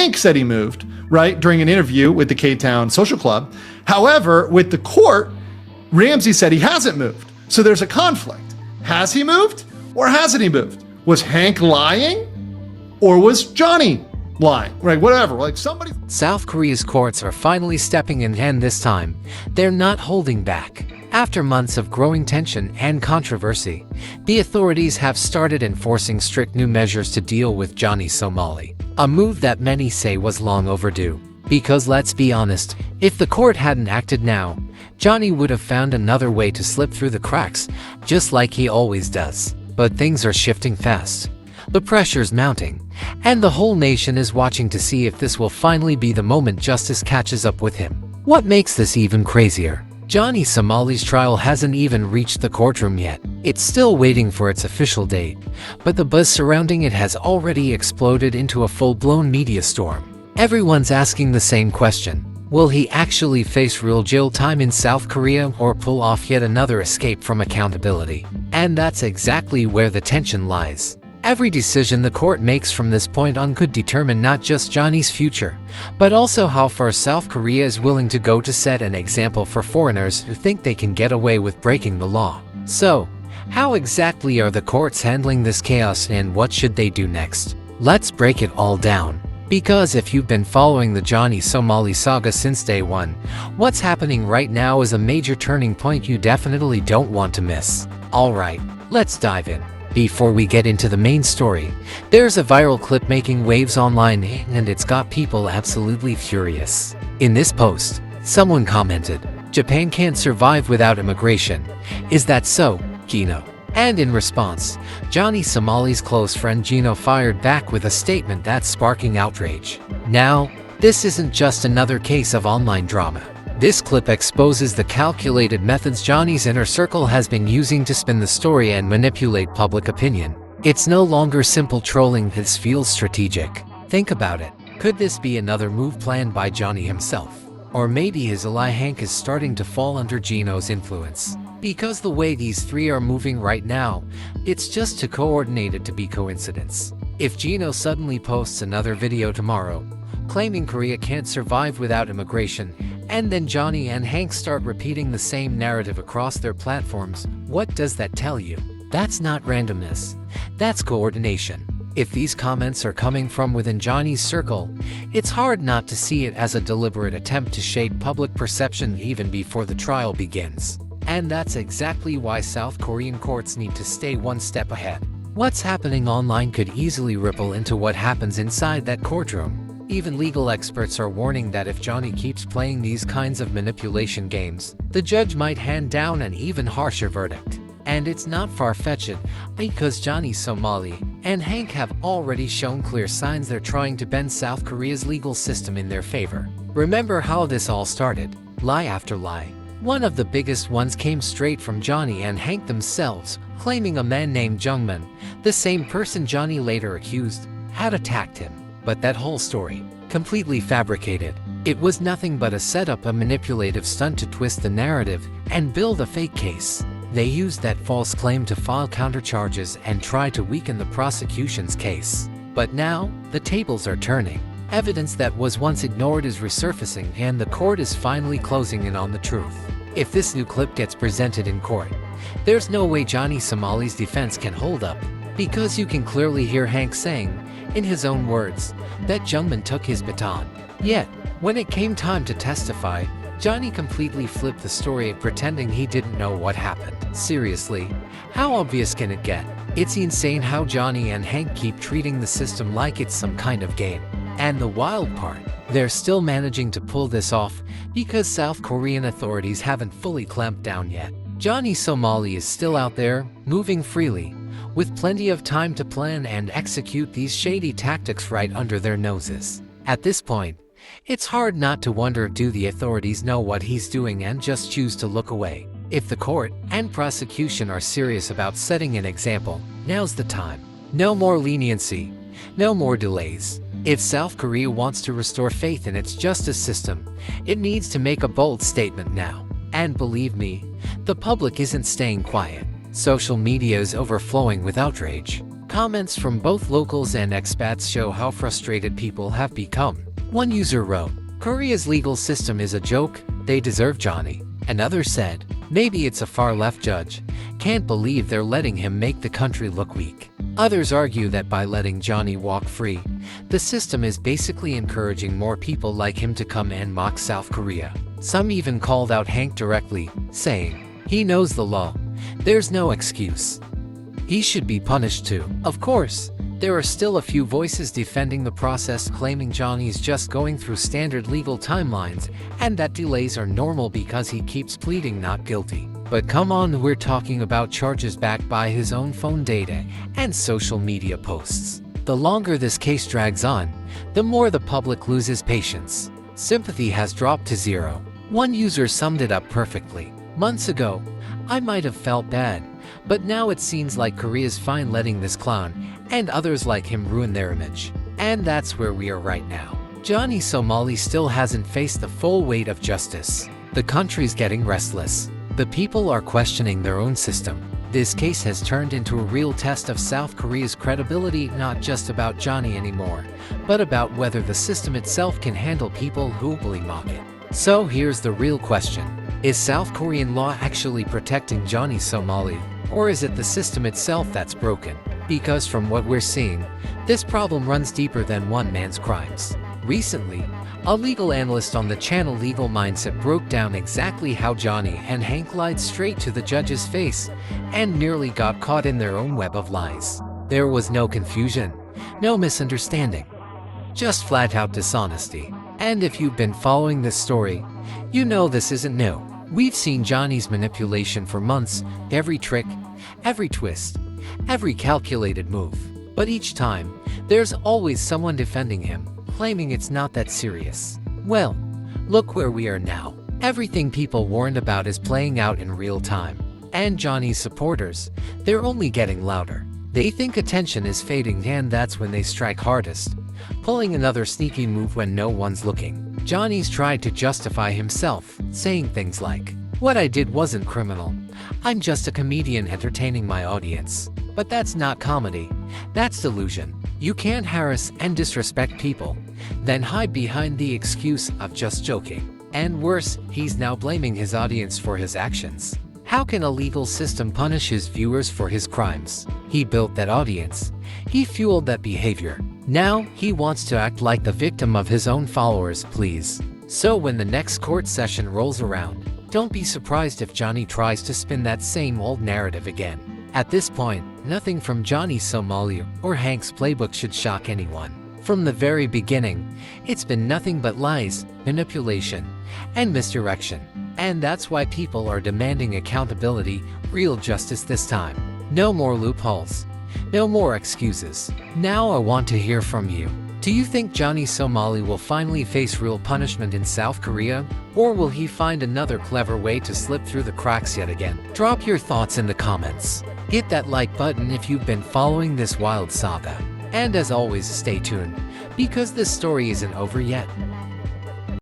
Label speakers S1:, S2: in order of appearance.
S1: Hank said he moved, right, during an interview with the K-Town Social Club. However, with the court, Ramsey said he hasn't moved. So there's a conflict. Has he moved or hasn't he moved? Was Hank lying or was Johnny lying? Right, whatever, like somebody...
S2: South Korea's courts are finally stepping in, and this time, they're not holding back. After months of growing tension and controversy, the authorities have started enforcing strict new measures to deal with Johnny Somali, a move that many say was long overdue. Because let's be honest, if the court hadn't acted now, Johnny would have found another way to slip through the cracks, just like he always does. But things are shifting fast. The pressure's mounting, and the whole nation is watching to see if this will finally be the moment justice catches up with him. What makes this even crazier? Johnny Somali's trial hasn't even reached the courtroom yet. It's still waiting for its official date, but the buzz surrounding it has already exploded into a full-blown media storm. Everyone's asking the same question. Will he actually face real jail time in South Korea or pull off yet another escape from accountability? And that's exactly where the tension lies. Every decision the court makes from this point on could determine not just Johnny's future, but also how far South Korea is willing to go to set an example for foreigners who think they can get away with breaking the law. So, how exactly are the courts handling this chaos, and what should they do next? Let's break it all down. Because if you've been following the Johnny Somali saga since day one, what's happening right now is a major turning point you definitely don't want to miss. Alright, let's dive in. Before we get into the main story, there's a viral clip making waves online, and it's got people absolutely furious. In this post, someone commented, "Japan can't survive without immigration. Is that so, Gino?" And in response, Johnny Somali's close friend Gino fired back with a statement that's sparking outrage. Now, this isn't just another case of online drama. This clip exposes the calculated methods Johnny's inner circle has been using to spin the story and manipulate public opinion. It's no longer simple trolling, this feels strategic. Think about it. Could this be another move planned by Johnny himself? Or maybe his ally Hank is starting to fall under Gino's influence? Because the way these three are moving right now, it's just too coordinated to be coincidence. If Gino suddenly posts another video tomorrow, claiming Korea can't survive without immigration, and then Johnny and Hank start repeating the same narrative across their platforms, what does that tell you? That's not randomness. That's coordination. If these comments are coming from within Johnny's circle, it's hard not to see it as a deliberate attempt to shade public perception even before the trial begins. And that's exactly why South Korean courts need to stay one step ahead. What's happening online could easily ripple into what happens inside that courtroom. Even legal experts are warning that if Johnny keeps playing these kinds of manipulation games, the judge might hand down an even harsher verdict. And it's not far-fetched, because Johnny Somali and Hank have already shown clear signs they're trying to bend South Korea's legal system in their favor. Remember how this all started? Lie after lie. One of the biggest ones came straight from Johnny and Hank themselves, claiming a man named Jungman, the same person Johnny later accused, had attacked him. But that whole story, completely fabricated. It was nothing but a setup, a manipulative stunt to twist the narrative and build a fake case. They used that false claim to file countercharges and try to weaken the prosecution's case. But now, the tables are turning. Evidence that was once ignored is resurfacing, and the court is finally closing in on the truth. If this new clip gets presented in court, there's no way Johnny Somali's defense can hold up, because you can clearly hear Hank saying, in his own words, that Jungman took his baton. Yet, when it came time to testify, Johnny completely flipped the story, pretending he didn't know what happened. Seriously, how obvious can it get? It's insane how Johnny and Hank keep treating the system like it's some kind of game. And the wild part, they're still managing to pull this off because South Korean authorities haven't fully clamped down yet. Johnny Somali is still out there, moving freely, with plenty of time to plan and execute these shady tactics right under their noses. At this point, it's hard not to wonder, do the authorities know what he's doing and just choose to look away? If the court and prosecution are serious about setting an example, now's the time. No more leniency, no more delays. If South Korea wants to restore faith in its justice system, it needs to make a bold statement now. And believe me, the public isn't staying quiet. Social media is overflowing with outrage. Comments from both locals and expats show how frustrated people have become. One user wrote, "Korea's legal system is a joke, they deserve Johnny." Another said, "Maybe it's a far-left judge. Can't believe they're letting him make the country look weak." Others argue that by letting Johnny walk free, the system is basically encouraging more people like him to come and mock South Korea. Some even called out Hank directly, saying, "He knows the law. There's no excuse. He should be punished too." Of course, there are still a few voices defending the process, claiming Johnny's just going through standard legal timelines and that delays are normal because he keeps pleading not guilty. But come on, we're talking about charges backed by his own phone data and social media posts. The longer this case drags on, the more the public loses patience. Sympathy has dropped to zero. One user summed it up perfectly. "Months ago, I might have felt bad, but now it seems like Korea's fine letting this clown and others like him ruin their image." And that's where we are right now. Johnny Somali still hasn't faced the full weight of justice. The country's getting restless. The people are questioning their own system. This case has turned into a real test of South Korea's credibility, not just about Johnny anymore, but about whether the system itself can handle people who openly mock it. So here's the real question. Is South Korean law actually protecting Johnny Somali, or is it the system itself that's broken? Because from what we're seeing, this problem runs deeper than one man's crimes. Recently, a legal analyst on the channel Legal Mindset broke down exactly how Johnny and Hank lied straight to the judge's face and nearly got caught in their own web of lies. There was no confusion, no misunderstanding, just flat-out dishonesty. And if you've been following this story, you know this isn't new. We've seen Johnny's manipulation for months, every trick, every twist, every calculated move. But each time, there's always someone defending him, claiming it's not that serious. Well, look where we are now. Everything people warned about is playing out in real time. And Johnny's supporters, they're only getting louder. They think attention is fading, and that's when they strike hardest, pulling another sneaky move when no one's looking. Johnny's tried to justify himself, saying things like, "What I did wasn't criminal. I'm just a comedian entertaining my audience." But that's not comedy. That's delusion. You can't harass and disrespect people, then hide behind the excuse of just joking. And worse, he's now blaming his audience for his actions. How can a legal system punish his viewers for his crimes? He built that audience. He fueled that behavior. Now, he wants to act like the victim of his own followers, please. So when the next court session rolls around, don't be surprised if Johnny tries to spin that same old narrative again. At this point, nothing from Johnny Somali or Hank's playbook should shock anyone. From the very beginning, it's been nothing but lies, manipulation, and misdirection. And that's why people are demanding accountability, real justice this time. No more loopholes. No more excuses. Now I want to hear from you. Do you think Johnny Somali will finally face real punishment in South Korea? Or will he find another clever way to slip through the cracks yet again? Drop your thoughts in the comments. Hit that like button if you've been following this wild saga. And as always, stay tuned, because this story isn't over yet.